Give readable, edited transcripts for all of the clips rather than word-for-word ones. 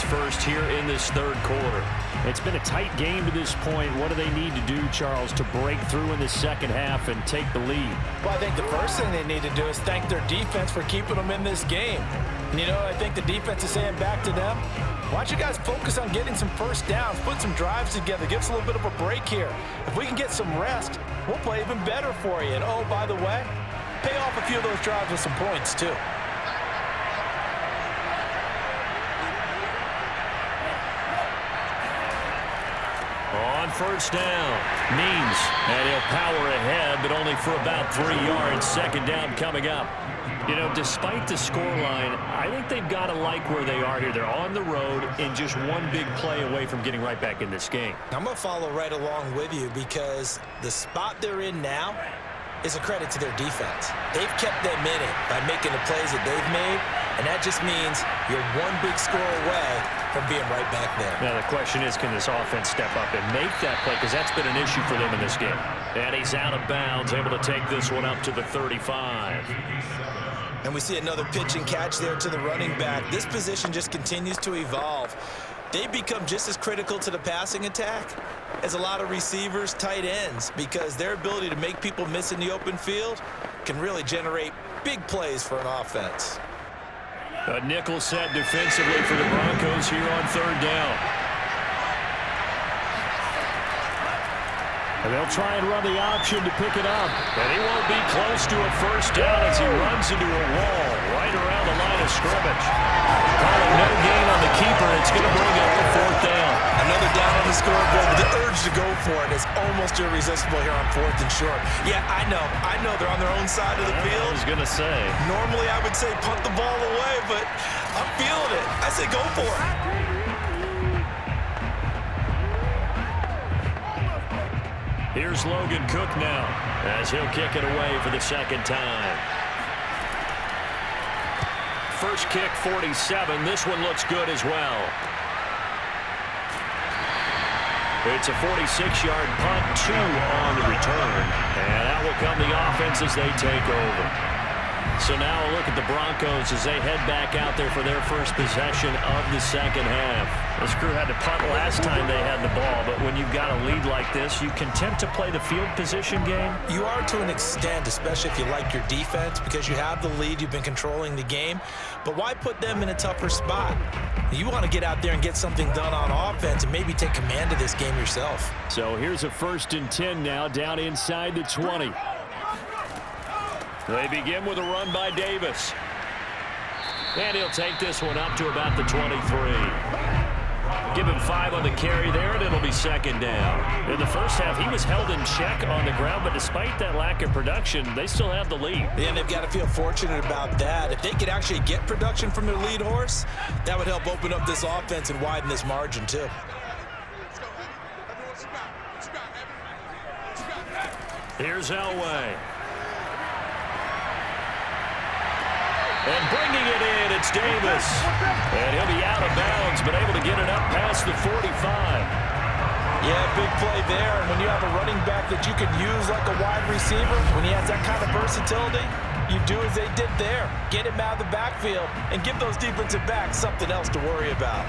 offense first here in this third quarter. It's been a tight game to this point. What do they need to do, Charles, to break through in the second half and take the lead? Well, I think the first thing they need to do is thank their defense for keeping them in this game. And, you know, I think the defense is saying back to them, why don't you guys focus on getting some first downs, put some drives together, give us a little bit of a break here. If we can get some rest, we'll play even better for you. And, oh, by the way, pay off a few of those drives with some points, too. On first down, Means, and he'll power ahead, but only for about 3 yards. Second down coming up. You know, despite the scoreline, I think they've got to like where they are here. They're on the road and just one big play away from getting right back in this game. I'm going to follow right along with you because the spot they're in now is a credit to their defense. They've kept them in it by making the plays that they've made, and that just means you're one big score away from being right back there. Now the question is, can this offense step up and make that play? Because that's been an issue for them in this game. And he's out of bounds, able to take this one up to the 35. And we see another pitch and catch there to the running back. This position just continues to evolve. They've become just as critical to the passing attack as a lot of receivers, tight ends, because their ability to make people miss in the open field can really generate big plays for an offense. A nickel set defensively for the Broncos here on third down. And they'll try and run the option to pick it up. And he won't be close to a first down as he runs into a wall right around the line of scrimmage. Calling no gain on the keeper. It's going to bring up the fourth down. Another down on the scoreboard, but the urge to go for it is almost irresistible here on fourth and short. Yeah, I know they're on their own side of the field. I was going to say. Normally I would say punt the ball away, but I'm feeling it. I say go for it. Here's Logan Cook now as he'll kick it away for the second time. First kick, 47. This one looks good as well. It's a 46-yard punt, 2 on the return. And that will come the offense as they take over. So now a look at the Broncos as they head back out there for their first possession of the second half. This crew had to punt last time they had the ball, but when you've got a lead like this, you content to play the field position game? You are to an extent, especially if you like your defense, because you have the lead, you've been controlling the game. But why put them in a tougher spot? You want to get out there and get something done on offense and maybe take command of this game yourself. So here's a 1st and 10 now, down inside the 20. They begin with a run by Davis. And he'll take this one up to about the 23. Give him 5 on the carry there, and it'll be second down. In the first half, he was held in check on the ground, but despite that lack of production, they still have the lead. And they've got to feel fortunate about that. If they could actually get production from their lead horse, that would help open up this offense and widen this margin, too. Here's Elway. And bringing it in, it's Davis. And he'll be out of bounds, but able to get it up past the 45. Yeah, big play there. And when you have a running back that you can use like a wide receiver, when he has that kind of versatility, you do as they did there. Get him out of the backfield and give those defensive backs something else to worry about.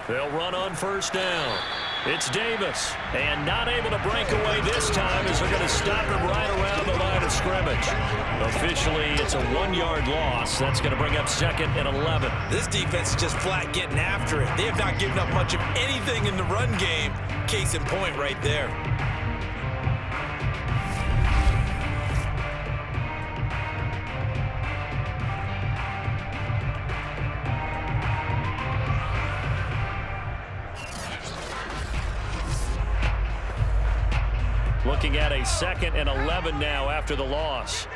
They'll run on first down. It's Davis, and not able to break away this time as they're going to stop him right around the line of scrimmage. Officially, it's a 1-yard loss. That's going to bring up 2nd and 11. This defense is just flat getting after it. They have not given up much of anything in the run game. Case in point right there. Looking at a 2nd and 11 now after the loss.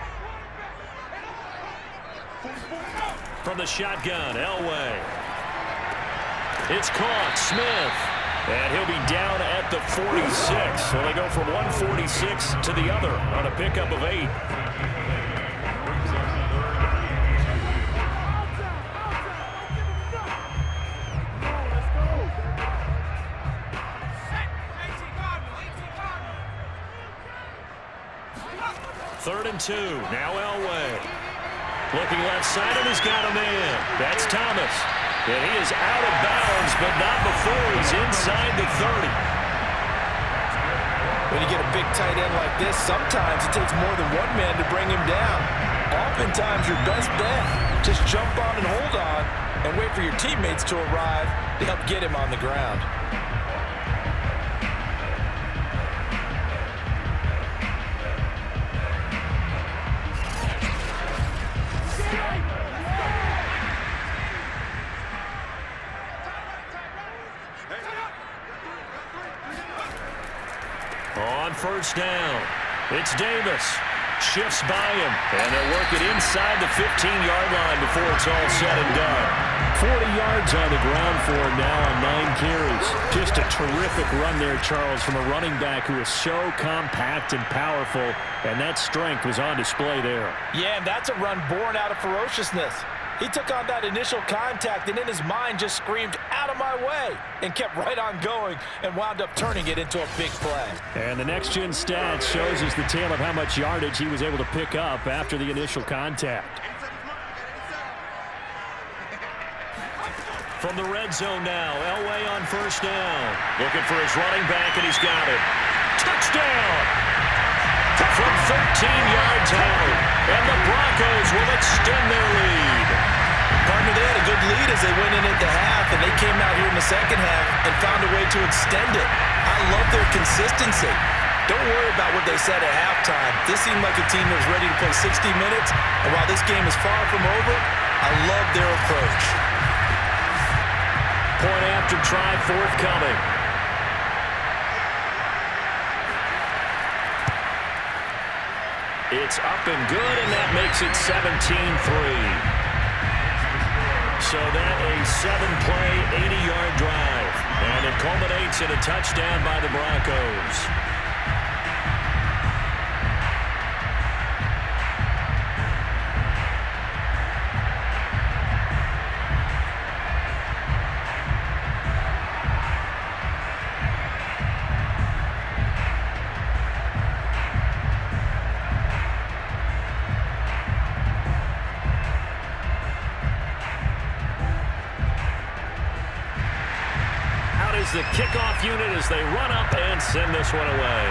From the shotgun, Elway. It's caught, Smith. And he'll be down at the 46. So they go from 146 to the other on a pickup of 8. 2. Now Elway. Looking left side, and he's got a man. That's Thomas. And he is out of bounds, but not before he's inside the 30. When you get a big tight end like this, sometimes it takes more than one man to bring him down. Oftentimes, your best bet, just jump on and hold on and wait for your teammates to arrive to help get him on the ground. On first down, it's Davis. Shifts by him, and they'll work it inside the 15-yard line before it's all said and done. 40 yards on the ground for him now on 9 carries. Just a terrific run there, Charles, from a running back who is so compact and powerful, and that strength was on display there. Yeah, and that's a run born out of ferociousness. He took on that initial contact and in his mind just screamed, "Out of my way," and kept right on going and wound up turning it into a big play. And the next-gen stats shows us the tale of how much yardage he was able to pick up after the initial contact. From the red zone now, Elway on first down. Looking for his running back, and he's got it. Touchdown! From 13 yards out, and the Broncos will extend their lead. Partner, they had a good lead as they went in at the half, and they came out here in the second half and found a way to extend it. I love their consistency. Don't worry about what they said at halftime. This seemed like a team that was ready to play 60 minutes, and while this game is far from over, I love their approach. Point after try forthcoming. It's up and good, and that makes it 17-3. So that a 7-play, 80-yard drive. And it culminates in a touchdown by the Broncos. Is the kickoff unit as they run up and send this one away.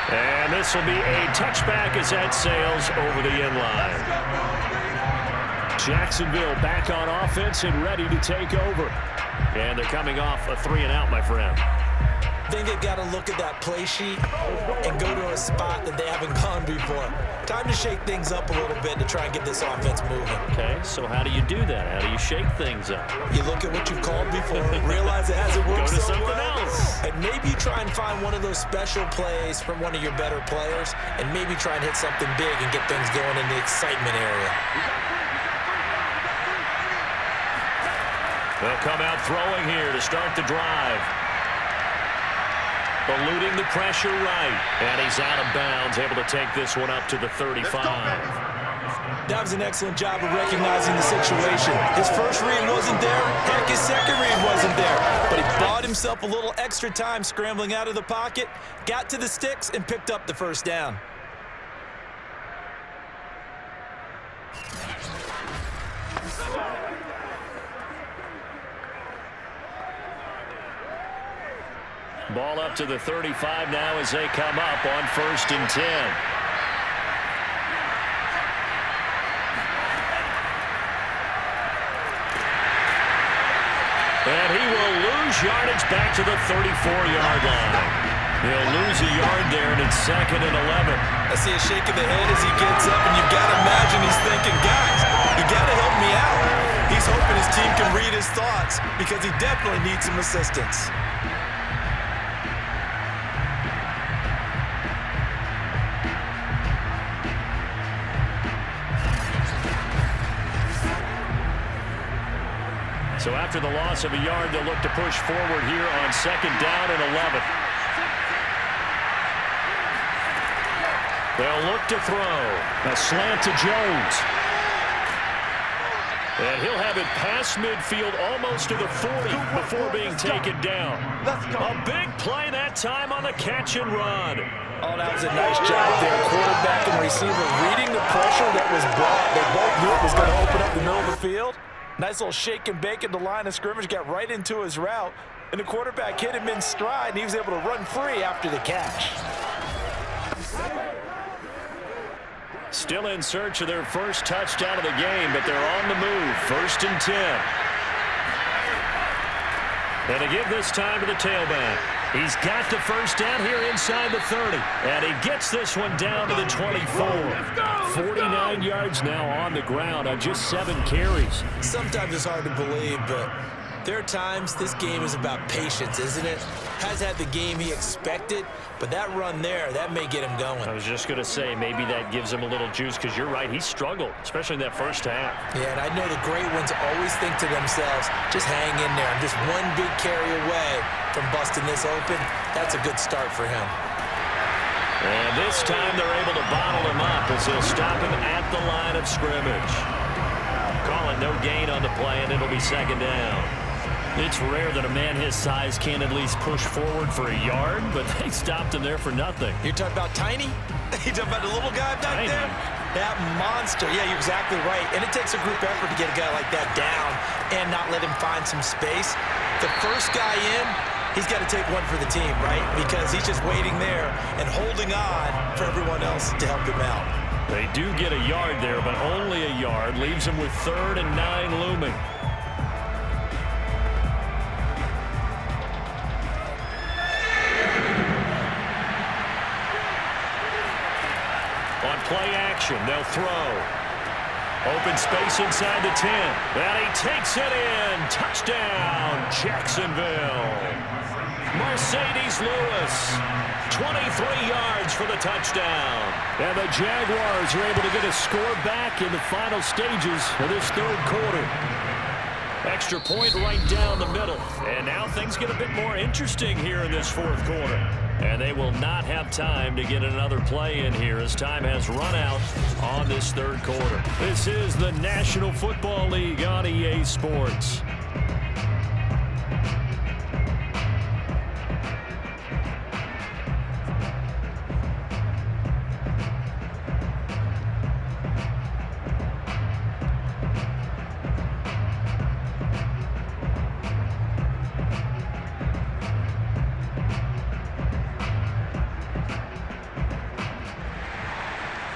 And this will be a touchback as that sails over the end line. Jacksonville back on offense and ready to take over. And they're coming off a 3-and-out, my friend. I think they've got to look at that play sheet and go to a spot that they haven't gone before. Time to shake things up a little bit to try and get this offense moving. Okay, so how do you do that? How do you shake things up? You look at what you've called before, realize it hasn't worked Go to so something well, else. and maybe try and find one of those special plays from one of your better players, and maybe try and hit something big and get things going in the excitement area. They'll come out throwing here to start the drive. Eluding the pressure right. And he's out of bounds, able to take this one up to the 35. That was an excellent job of recognizing the situation. His first read wasn't there. Heck, his second read wasn't there. But he bought himself a little extra time scrambling out of the pocket, got to the sticks, and picked up the first down. Ball up to the 35 now as they come up on 1st and 10. And he will lose yardage back to the 34-yard line. He'll lose a yard there, and it's 2nd and 11. I see a shake of the head as he gets up, and you've got to imagine he's thinking, guys, you got to help me out. He's hoping his team can read his thoughts because he definitely needs some assistance. So after the loss of a yard, they'll look to push forward here on 2nd down and 11. They'll look to throw. A slant to Jones. And he'll have it past midfield almost to the 40 before being taken down. A big play that time on the catch and run. Oh, that was a nice job there. Quarterback and receiver reading the pressure that was brought. They both knew it was going to open up the middle of the field. Nice little shake and bake at the line of scrimmage. Got right into his route. And the quarterback hit him in stride, and he was able to run free after the catch. Still in search of their first touchdown of the game, but they're on the move. 1st and 10. And to give this time to the tailback. He's got the first down here inside the 30. And he gets this one down to the 24. 49 yards now on the ground on just 7 carries. Sometimes it's hard to believe, but there are times this game is about patience, isn't it? Has had the game he expected, but that run there, that may get him going. I was just going to say, maybe that gives him a little juice, because you're right, he struggled, especially in that first half. Yeah, and I know the great ones always think to themselves, just hang in there. I'm just one big carry away from busting this open. That's a good start for him. And this time they're able to bottle him up as they'll stop him at the line of scrimmage. Call it no gain on the play, and it'll be 2nd down. It's rare that a man his size can't at least push forward for a yard, but they stopped him there for nothing. You're talking about Tiny? You're talking about the little guy back there? That monster. Yeah, you're exactly right. And it takes a group effort to get a guy like that down and not let him find some space. The first guy in, he's got to take one for the team, right? Because he's just waiting there and holding on for everyone else to help him out. They do get a yard there, but only a yard. Leaves him with 3rd and 9 looming. On play action, they'll throw. Open space inside the 10. And he takes it in. Touchdown, Jacksonville. Mercedes Lewis, 23 yards for the touchdown. And the Jaguars are able to get a score back in the final stages of this 3rd quarter. Extra point right down the middle. And now things get a bit more interesting here in this 4th quarter. And they will not have time to get another play in here as time has run out on this 3rd quarter. This is the National Football League on EA Sports.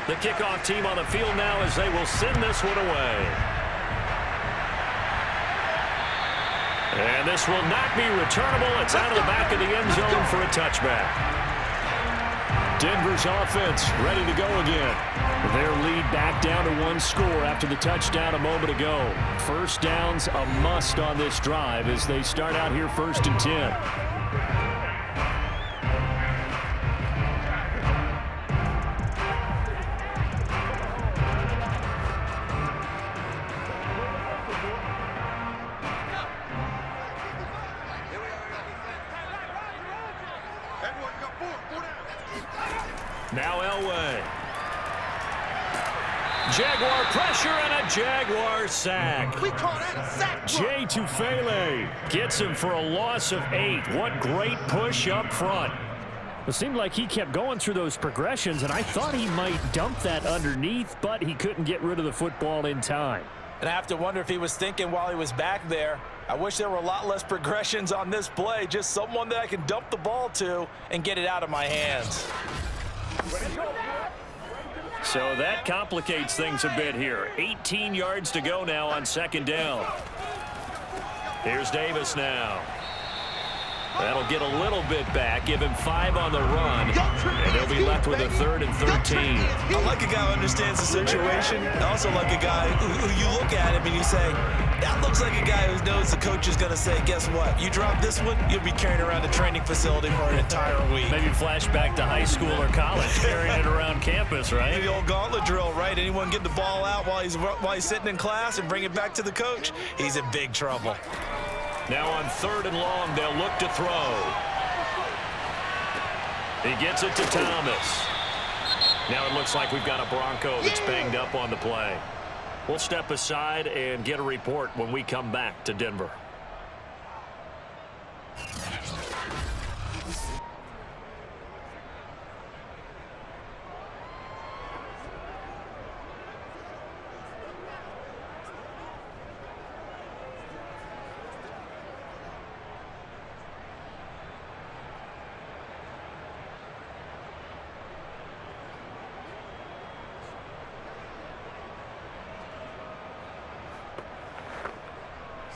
The kickoff team on the field now as they will send this one away. And this will not be returnable. It's out of the back of the end zone for a touchback. Denver's offense ready to go again. Their lead back down to 1 score after the touchdown a moment ago. First downs a must on this drive as they start out here 1st and 10. Now Elway. Jaguar pressure and a Jaguar sack. We call that a sack. Jay Tufele gets him for a loss of 8. What great push up front. It seemed like he kept going through those progressions, and I thought he might dump that underneath, but he couldn't get rid of the football in time. And I have to wonder if he was thinking while he was back there, I wish there were a lot less progressions on this play, just someone that I can dump the ball to and get it out of my hands. So that complicates things a bit here. 18 yards to go now on 2nd down. Here's Davis now. That'll get a little bit back, give him 5 on the run, and they'll be left with a 3rd and 13. I like a guy who understands the situation. I also like a guy who you look at him and you say, that looks like a guy who knows the coach is going to say, guess what? You drop this one, you'll be carrying around the training facility for an entire week. Maybe flashback to high school or college, carrying it around campus, right? The old gauntlet drill, right? Anyone get the ball out while he's sitting in class and bring it back to the coach, he's in big trouble. Now on 3rd and long, they'll look to throw. He gets it to Thomas. Now it looks like we've got a Bronco that's banged up on the play. We'll step aside and get a report when we come back to Denver.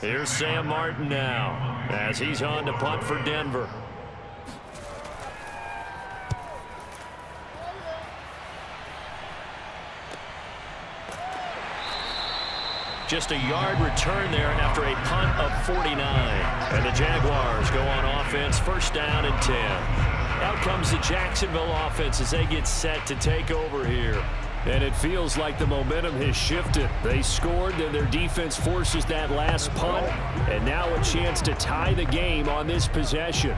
Here's Sam Martin now as he's on to punt for Denver. Just a yard return there after a punt of 49. And the Jaguars go on offense, first down and 10. Out comes the Jacksonville offense as they get set to take over here. And it feels like the momentum has shifted. They scored, then their defense forces that last punt, and now a chance to tie the game on this possession.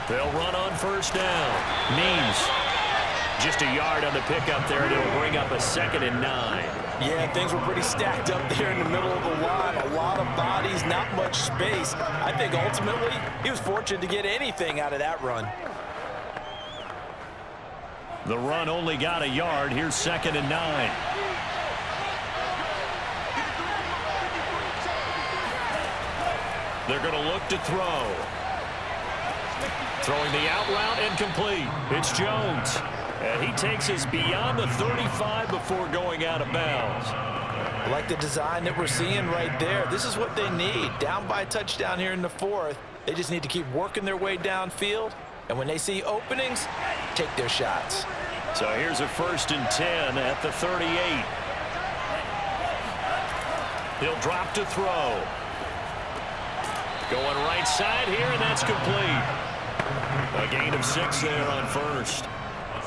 They'll run on first down. Means just a yard on the pickup there, and it'll bring up a 2nd and 9. Yeah, things were pretty stacked up there in the middle of the line. A lot of bodies, not much space. I think ultimately he was fortunate to get anything out of that run. The run only got a yard. Here's 2nd and 9. They're going to look to throw. Throwing the out route and complete. It's Jones. And he takes us beyond the 35 before going out of bounds. I like the design that we're seeing right there. This is what they need. Down by a touchdown here in the 4th. They just need to keep working their way downfield. And when they see openings, take their shots. So here's a 1st and 10 at the 38. He'll drop to throw. Going right side here, and that's complete. A gain of 6 there on first.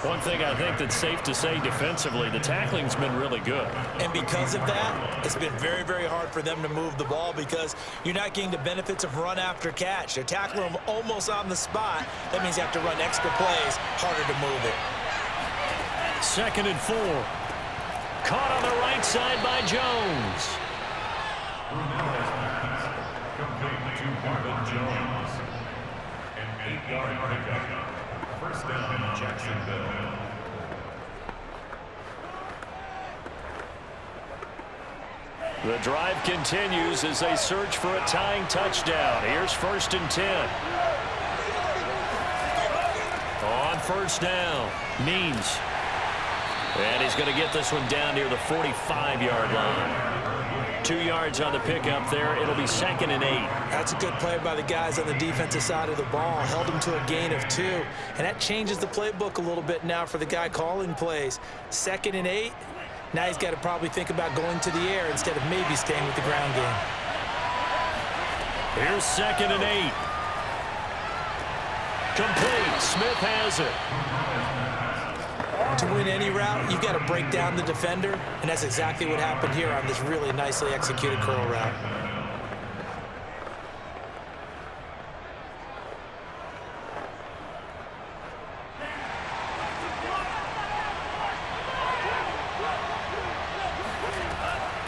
One thing I think that's safe to say defensively, the tackling's been really good. And because of that, it's been very, very hard for them to move the ball because you're not getting the benefits of run after catch. They're tackling them almost on the spot. That means you have to run extra plays, harder to move it. 2nd and 4. Caught on the right side by Jones. Complete to Marvin Jones. An 8-yard pickup. First down, Jacksonville. The drive continues as they search for a tying touchdown. Here's 1st and 10. On first down, Means. And he's going to get this one down near the 45-yard line. 2 yards on the pickup there. It'll be 2nd and 8. That's a good play by the guys on the defensive side of the ball. Held him to a gain of 2. And that changes the playbook a little bit now for the guy calling plays. 2nd and 8. Now he's got to probably think about going to the air instead of maybe staying with the ground game. Here's 2nd and 8. Complete. Smith has it. To win any route, you've got to break down the defender, and that's exactly what happened here on this really nicely executed curl route.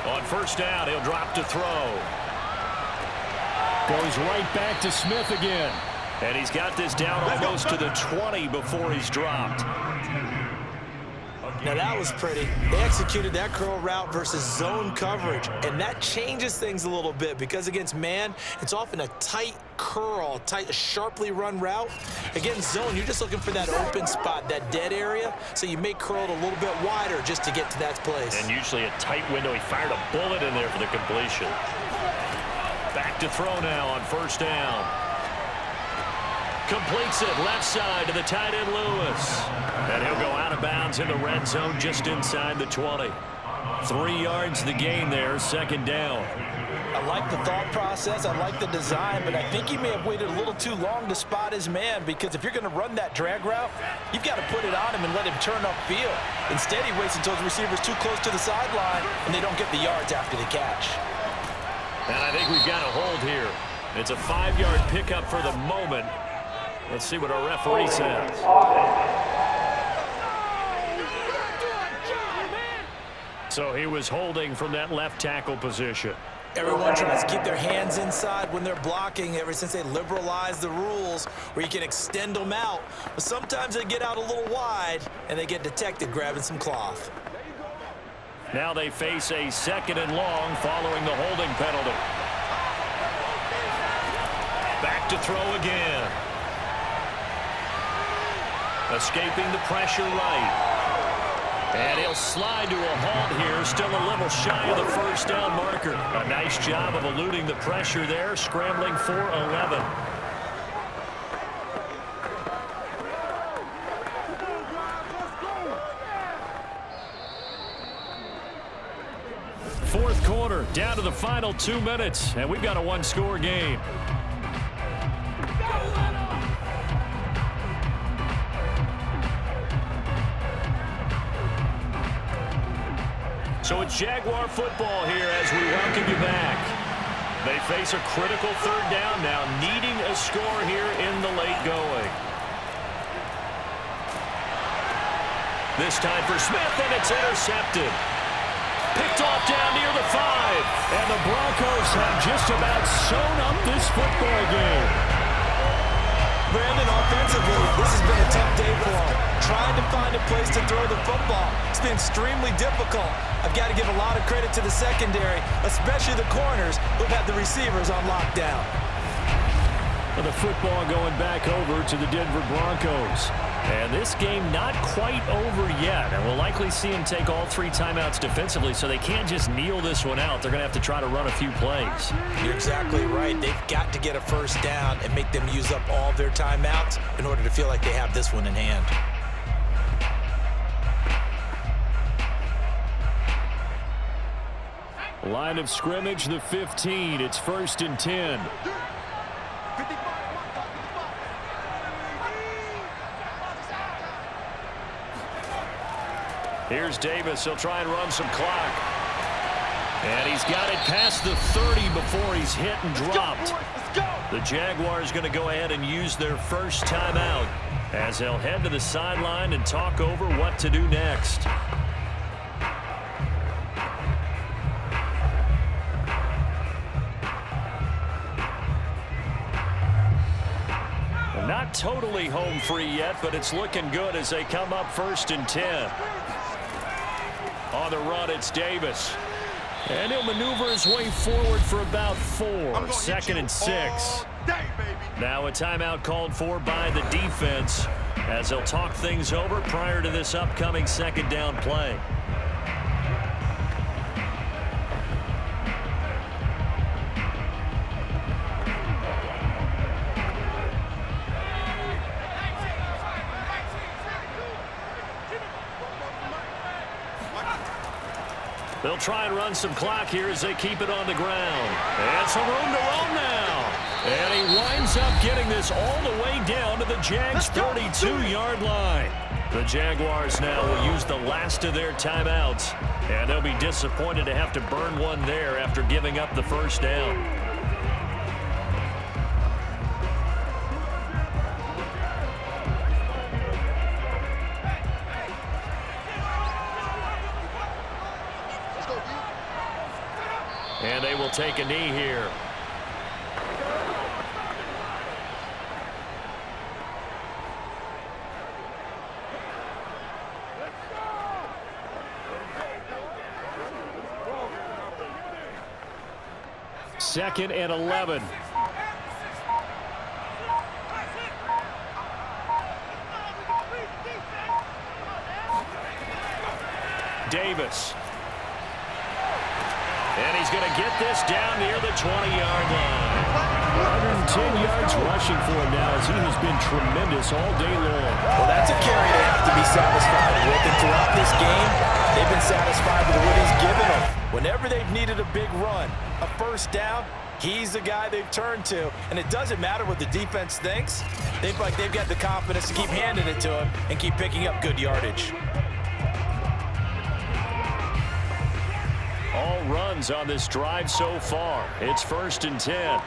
On first down, he'll drop to throw. Goes right back to Smith again. And he's got this down almost to the 20 before he's dropped. Now that was pretty. They executed that curl route versus zone coverage, and that changes things a little bit because against man, it's often a tight curl, tight, sharply run route. Against zone, you're just looking for that open spot, that dead area, so you make curl it a little bit wider just to get to that place. And usually a tight window. He fired a bullet in there for the completion. Back to throw now on first down. Completes it left side to the tight end Lewis. And he'll go out of bounds in the red zone just inside the 20. 3 yards the gain there, 2nd down. I like the thought process. I like the design, but I think he may have waited a little too long to spot his man, because if you're going to run that drag route, you've got to put it on him and let him turn upfield. Instead, he waits until his receiver's too close to the sideline, and they don't get the yards after the catch. And I think we've got a hold here. It's a 5-yard pickup for the moment. Let's see what our referee says. So he was holding from that left tackle position. Everyone tries to keep their hands inside when they're blocking ever since they liberalized the rules where you can extend them out. But sometimes they get out a little wide, and they get detected grabbing some cloth. Now they face a 2nd and long following the holding penalty. Back to throw again. Escaping the pressure right. And he'll slide to a halt here, still a little shy of the first down marker. A nice job of eluding the pressure there, scrambling for 11. Fourth quarter, down to the final 2 minutes, and we've got a one-score game. So it's Jaguar football here as we welcome you back. They face a critical 3rd down now, needing a score here in the late going. This time for Smith, and it's intercepted. Picked off down near the 5. And the Broncos have just about sewn up this football game. Brandon, offensively, this has been a tough day for him. Trying to find a place to throw the football. It's been extremely difficult. I've got to give a lot of credit to the secondary, especially the corners who've had the receivers on lockdown. Well, the football going back over to the Denver Broncos. And this game not quite over yet. And we'll likely see him take all 3 timeouts defensively, so they can't just kneel this one out. They're going to have to try to run a few plays. You're exactly right. They've got to get a first down and make them use up all their timeouts in order to feel like they have this one in hand. Line of scrimmage, the 15. It's 1st and 10. Here's Davis. He'll try and run some clock. And he's got it past the 30 before he's hit and dropped. The Jaguars going to go ahead and use their first timeout as they'll head to the sideline and talk over what to do next. Not totally home free yet, but it's looking good as they come up 1st and 10. On the run, it's Davis. And he'll maneuver his way forward for about 4. 2nd and 6. Now a timeout called for by the defense as they'll talk things over prior to this upcoming 2nd down play. They'll try and run some clock here as they keep it on the ground. And some room to roam now. And he winds up getting this all the way down to the Jags' 32-yard line. The Jaguars now will use the last of their timeouts. And they'll be disappointed to have to burn one there after giving up the first down. And they will take a knee here. Second and 11. Davis. And he's going to get this down near the 20-yard line. 110 yards rushing for him now as he has been tremendous all day long. Well, that's a carry they have to be satisfied with. And throughout this game, They've been satisfied with what he's given them. Whenever they've needed a big run, a first down, he's the guy they've turned to. And it doesn't matter what the defense thinks. They've got the confidence to keep handing it to him and keep picking up good yardage. All runs on this drive so far. It's 1st and 10.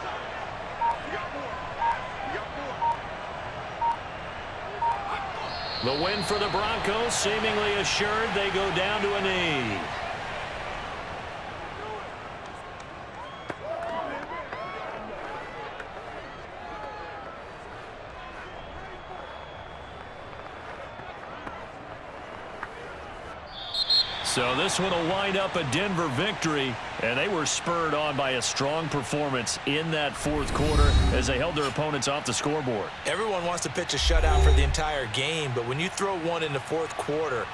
The win for the Broncos seemingly assured. They go down to a knee. So this one will wind up a Denver victory, and they were spurred on by a strong performance in that 4th quarter as they held their opponents off the scoreboard. Everyone wants to pitch a shutout for the entire game, but when you throw one in the 4th quarter,